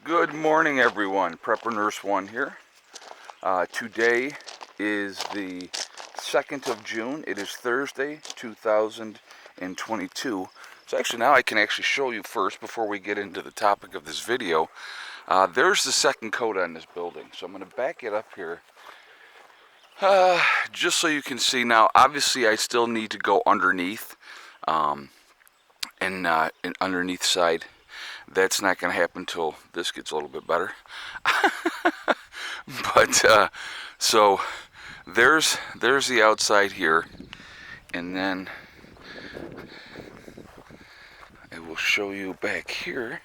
Good morning, everyone. Prepper Nurse One here. Today is the 2nd of June. It is Thursday, 2022. So actually now I can actually show you first before we get into the topic of this video. There's the second coat on this building. So I'm going to back it up here just so you can see. Now obviously I still need to go underneath and underneath side. That's not going to happen until this gets a little bit better. But so there's the outside here, and then I will show you back here.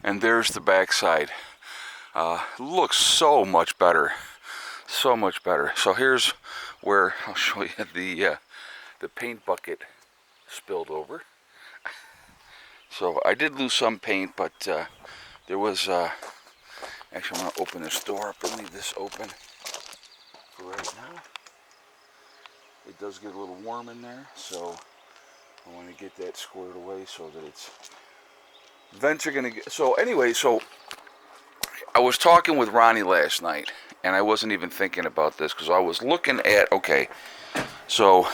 And there's the back side. Looks so much better, so much better. So here's where I'll show you the paint bucket spilled over. So I did lose some paint, but there was, actually I'm going to open this door up and leave this open for right now. It does get a little warm in there, so I want to get that squared away so that it's, vents are going to get, so anyway, so I was talking with Ronnie last night, and I wasn't even thinking about this, because I was looking at, okay, so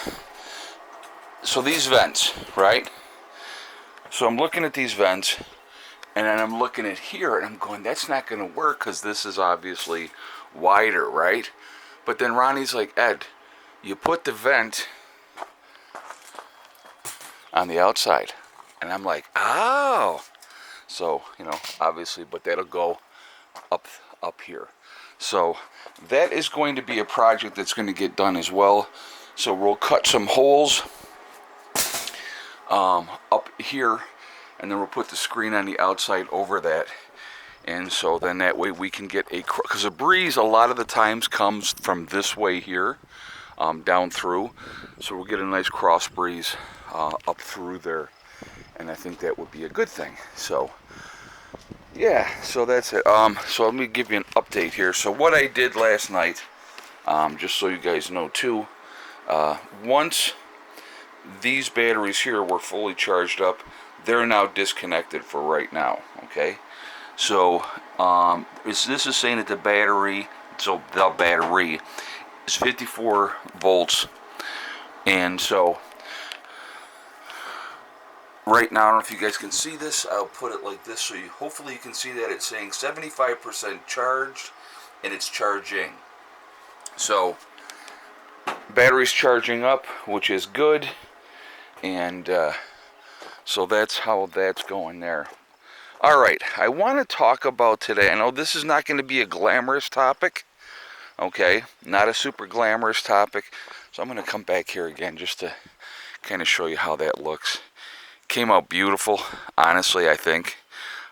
these vents, right? So I'm looking at these vents, and then I'm looking at here, and I'm going, that's not going to work, because this is obviously wider, right? But then Ronnie's like, Ed, you put the vent on the outside. And I'm like, oh. So, you know, obviously, but that'll go up here. So that is going to be a project that's going to get done as well. So we'll cut some holes up here, and then we'll put the screen on the outside over that. And so then that way we can get because a breeze a lot of the times comes from this way here, down through. So we'll get a nice cross breeze up through there. And I think that would be a good thing. So yeah, so that's it. So let me give you an update here. So what I did last night, just so you guys know too, once these batteries here were fully charged up, they're now disconnected for right now, okay? So this is saying that the battery is 54 volts, and so right now, I don't know if you guys can see this, I'll put it like this so hopefully you can see that it's saying 75% charged, and it's charging. So battery's charging up, which is good. And so that's how that's going there. Alright, I want to talk about today, I know this is not going to be a glamorous topic, okay, not a super glamorous topic, so I'm going to come back here again just to kind of show you how that looks. Came out beautiful, honestly, I think.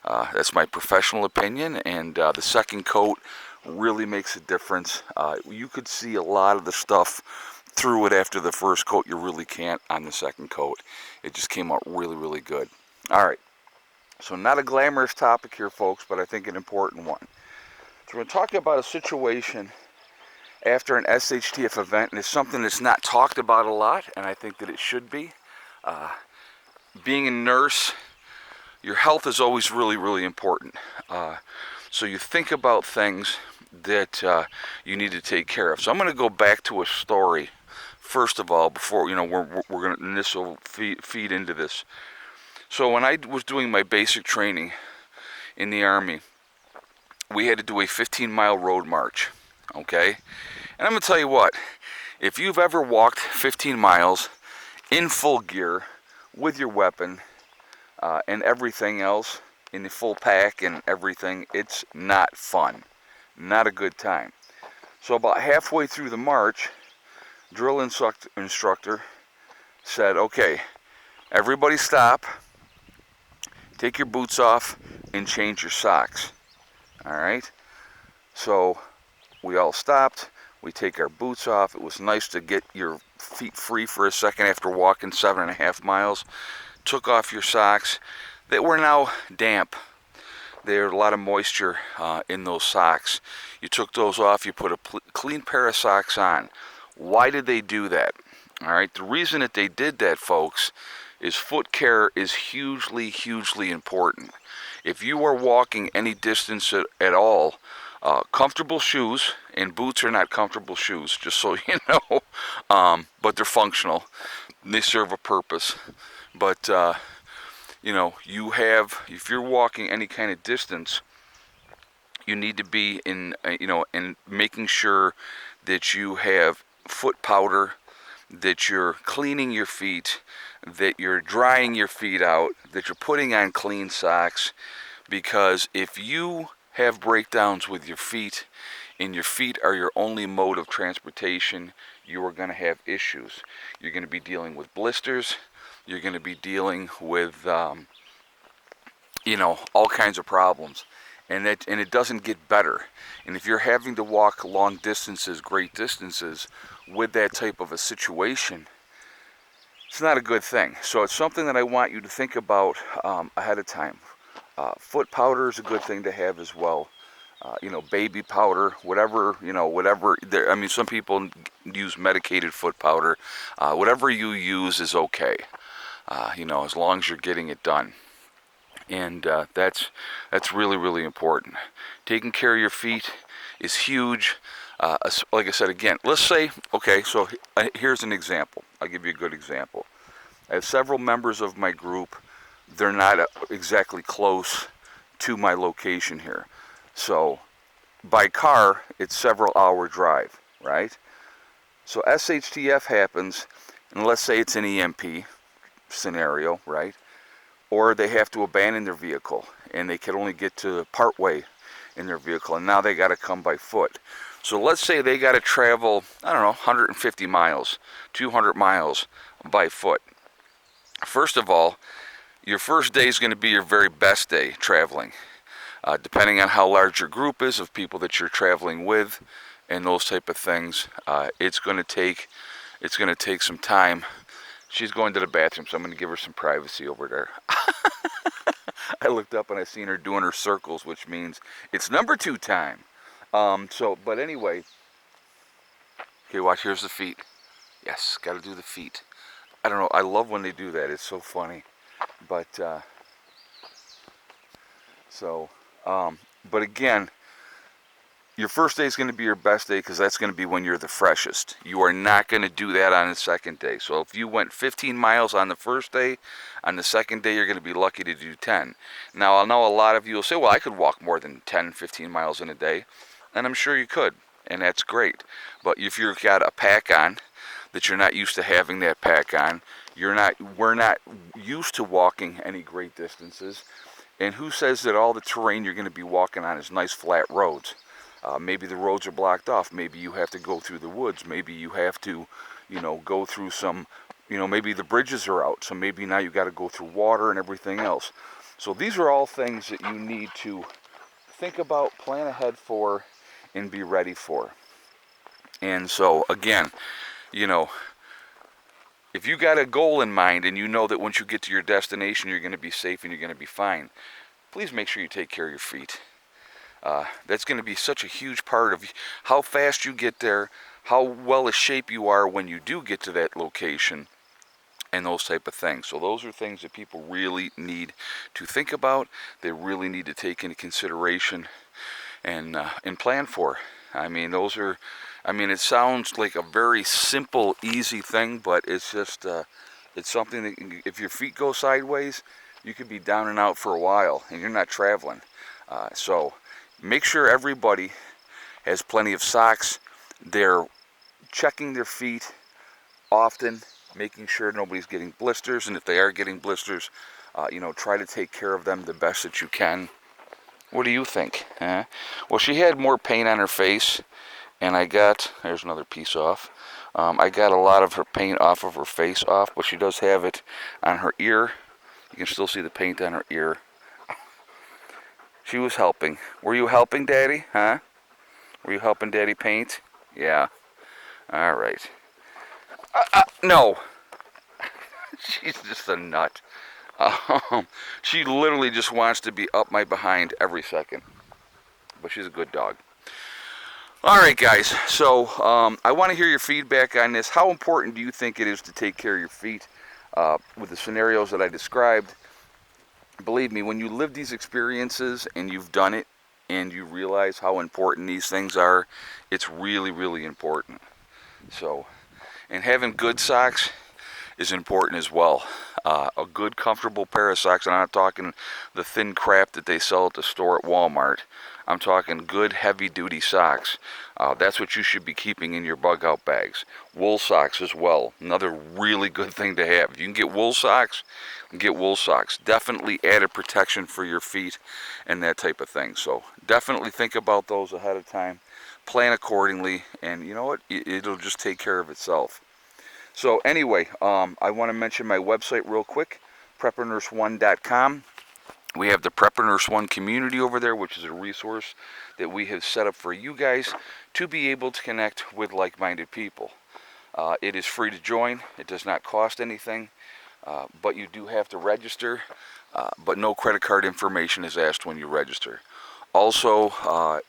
That's my professional opinion, and the second coat really makes a difference. You could see a lot of the stuff through it after the first coat. You really can't on the second coat. It just came out really, really good. Alright, so not a glamorous topic here, folks, but I think an important one. So we're going to talk about a situation after an SHTF event, and it's something that's not talked about a lot, and I think that it should be. Being a nurse, your health is always really, really important. So you think about things that you need to take care of. So I'm going to go back to a story first of all before, you know, we're going to, and this will feed into this. So when I was doing my basic training in the Army, we had to do a 15-mile road march, okay? And I'm going to tell you what, if you've ever walked 15 miles in full gear with your weapon and everything else, in the full pack and everything, it's not fun. Not a good time. So about halfway through the march, drill instructor said, okay, everybody stop, take your boots off, and change your socks. Alright? So we all stopped, we take our boots off. It was nice to get your feet free for a second after walking 7.5 miles. Took off your socks. They were now damp. There's a lot of moisture in those socks. You took those off, you put a clean pair of socks on. Why did they do that? All right, the reason that they did that, folks, is foot care is hugely, hugely important. If you are walking any distance at all, comfortable shoes, and boots are not comfortable shoes, just so you know, but they're functional. They serve a purpose. But, you know, if you're walking any kind of distance, you need to be in, in making sure that you have foot powder, that you're cleaning your feet, that you're drying your feet out, that you're putting on clean socks, because if you have breakdowns with your feet and your feet are your only mode of transportation, you are going to have issues. You're going to be dealing with blisters, you're going to be dealing with all kinds of problems, and it doesn't get better. And if you're having to walk long distances, great distances, with that type of a situation, it's not a good thing. So it's something that I want you to think about ahead of time. Foot powder is a good thing to have as well. Baby powder, whatever. Some people use medicated foot powder. Whatever you use is okay. As long as you're getting it done. And that's really, really important. Taking care of your feet is huge. Like I said, again, let's say, okay, so here's an example. I'll give you a good example. I have several members of my group. They're not exactly close to my location here. So by car, it's several hour drive, right? So SHTF happens, and let's say it's an EMP scenario, right? Or they have to abandon their vehicle, and they can only get to part way in their vehicle, and now they got to come by foot. So let's say they got to travel, 150 miles, 200 miles by foot. First of all, your first day is going to be your very best day traveling. Depending on how large your group is of people that you're traveling with and those type of things, it's going to take some time. She's going to the bathroom, so I'm going to give her some privacy over there. I looked up and I seen her doing her circles, which means it's number 2 time. But anyway, okay, watch, here's the feet. Yes, got to do the feet. I don't know, I love when they do that. It's so funny. But again, your first day is going to be your best day because that's going to be when you're the freshest. You are not going to do that on the second day. So if you went 15 miles on the first day, on the second day you're going to be lucky to do 10. Now, I know a lot of you will say, well, I could walk more than 10, 15 miles in a day. And I'm sure you could, and that's great. But if you've got a pack on, that you're not used to having that pack on, we're not used to walking any great distances. And who says that all the terrain you're going to be walking on is nice flat roads? Maybe the roads are blocked off. Maybe you have to go through the woods. Maybe you have to, go through some, maybe the bridges are out. So maybe now you got to go through water and everything else. So these are all things that you need to think about, plan ahead for, and be ready for. And so again, if you got a goal in mind and you know that once you get to your destination you're going to be safe and you're going to be fine, please make sure you take care of your feet. That's going to be such a huge part of how fast you get there, how well a shape you are when you do get to that location, and those type of things. So those are things that people really need to think about. They really need to take into consideration and plan for. It sounds like a very simple, easy thing, but it's just, it's something that if your feet go sideways, you could be down and out for a while, and you're not traveling. So make sure everybody has plenty of socks. They're checking their feet often, making sure nobody's getting blisters, and if they are getting blisters, try to take care of them the best that you can. What do you think? Well, she had more paint on her face, and there's another piece off. I got a lot of her paint off of her face off, but she does have it on her ear. You can still see the paint on her ear. She was helping. Were you helping, Daddy? Were you helping Daddy paint? Yeah. All right. No. She's just a nut. She literally just wants to be up my behind every second. But she's a good dog. All right, guys. So I want to hear your feedback on this. How important do you think it is to take care of your feet? with the scenarios that I described. Believe me, when you live these experiences and you've done it and you realize how important these things are, it's really, really important. So, and having good socks is important as well. A good, comfortable pair of socks, and I'm not talking the thin crap that they sell at the store at Walmart. I'm talking good, heavy-duty socks. That's what you should be keeping in your bug-out bags. Wool socks as well, another really good thing to have. If you can get wool socks, get wool socks. Definitely added protection for your feet and that type of thing. So definitely think about those ahead of time. Plan accordingly, and you know what? It'll just take care of itself. So anyway, I want to mention my website real quick, preppernurse1.com. We have the Prepper Nurse One community over there, which is a resource that we have set up for you guys to be able to connect with like-minded people. It is free to join. It does not cost anything, but you do have to register, but no credit card information is asked when you register. Also,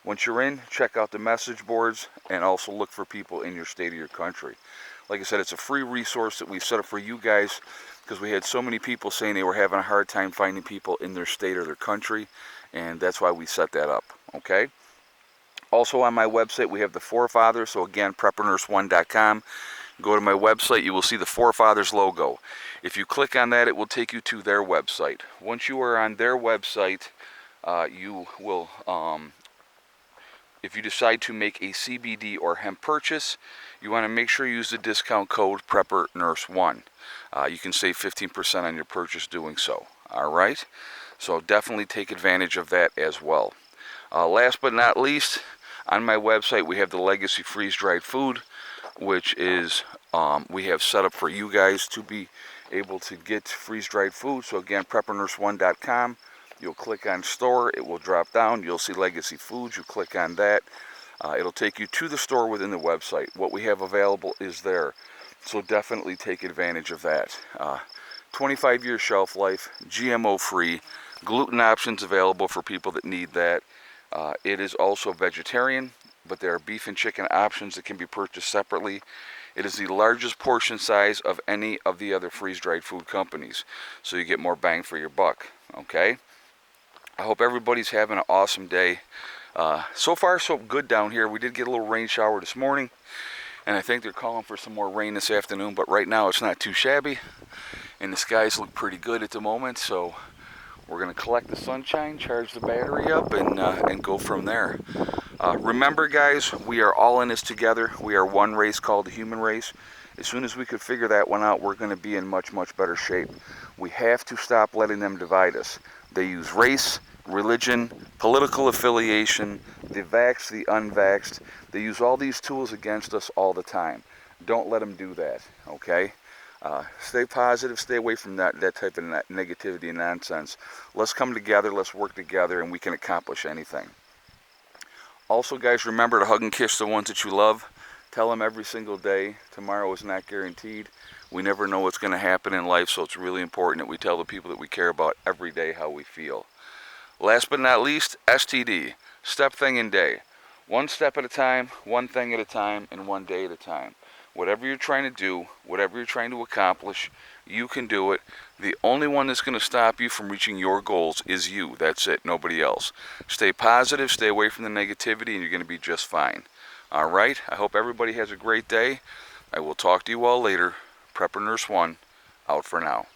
once you're in, check out the message boards and also look for people in your state or your country. Like I said, it's a free resource that we set up for you guys because we had so many people saying they were having a hard time finding people in their state or their country, and that's why we set that up, okay? Also on my website, we have the Forefathers, so again, preppernurse1.com. Go to my website, you will see the Forefathers logo. If you click on that, it will take you to their website. Once you are on their website, you will... if you decide to make a CBD or hemp purchase, you want to make sure you use the discount code PrepperNurse1. You can save 15% on your purchase doing so. Alright? So definitely take advantage of that as well. Last but not least, on my website we have the Legacy freeze-dried food, which is we have set up for you guys to be able to get freeze-dried food. So again, preppernurse1.com. You'll click on store, it will drop down, you'll see Legacy Foods, you click on that. It'll take you to the store within the website. What we have available is there, so definitely take advantage of that. 25-year shelf life, GMO free, gluten options available for people that need that. It is also vegetarian, but there are beef and chicken options that can be purchased separately. It is the largest portion size of any of the other freeze-dried food companies, so you get more bang for your buck, okay? I hope everybody's having an awesome day. So far, so good down here. We did get a little rain shower this morning, and I think they're calling for some more rain this afternoon, but right now it's not too shabby, and the skies look pretty good at the moment, so we're going to collect the sunshine, charge the battery up, and go from there. Remember, guys, we are all in this together. We are one race called the human race. As soon as we could figure that one out, we're going to be in much, much better shape. We have to stop letting them divide us. They use race, religion, political affiliation, the vaxxed, the unvaxxed. They use all these tools against us all the time. Don't let them do that, okay? Stay positive, stay away from that type of negativity and nonsense. Let's come together, let's work together, and we can accomplish anything. Also, guys, remember to hug and kiss the ones that you love. Tell them every single day, tomorrow is not guaranteed. We never know what's going to happen in life, so it's really important that we tell the people that we care about every day how we feel. Last but not least, STD, step, thing, and day. One step at a time, one thing at a time, and one day at a time. Whatever you're trying to do, whatever you're trying to accomplish, you can do it. The only one that's going to stop you from reaching your goals is you. That's it, nobody else. Stay positive, stay away from the negativity, and you're going to be just fine. All right, I hope everybody has a great day. I will talk to you all later. Prepper Nurse 1, out for now.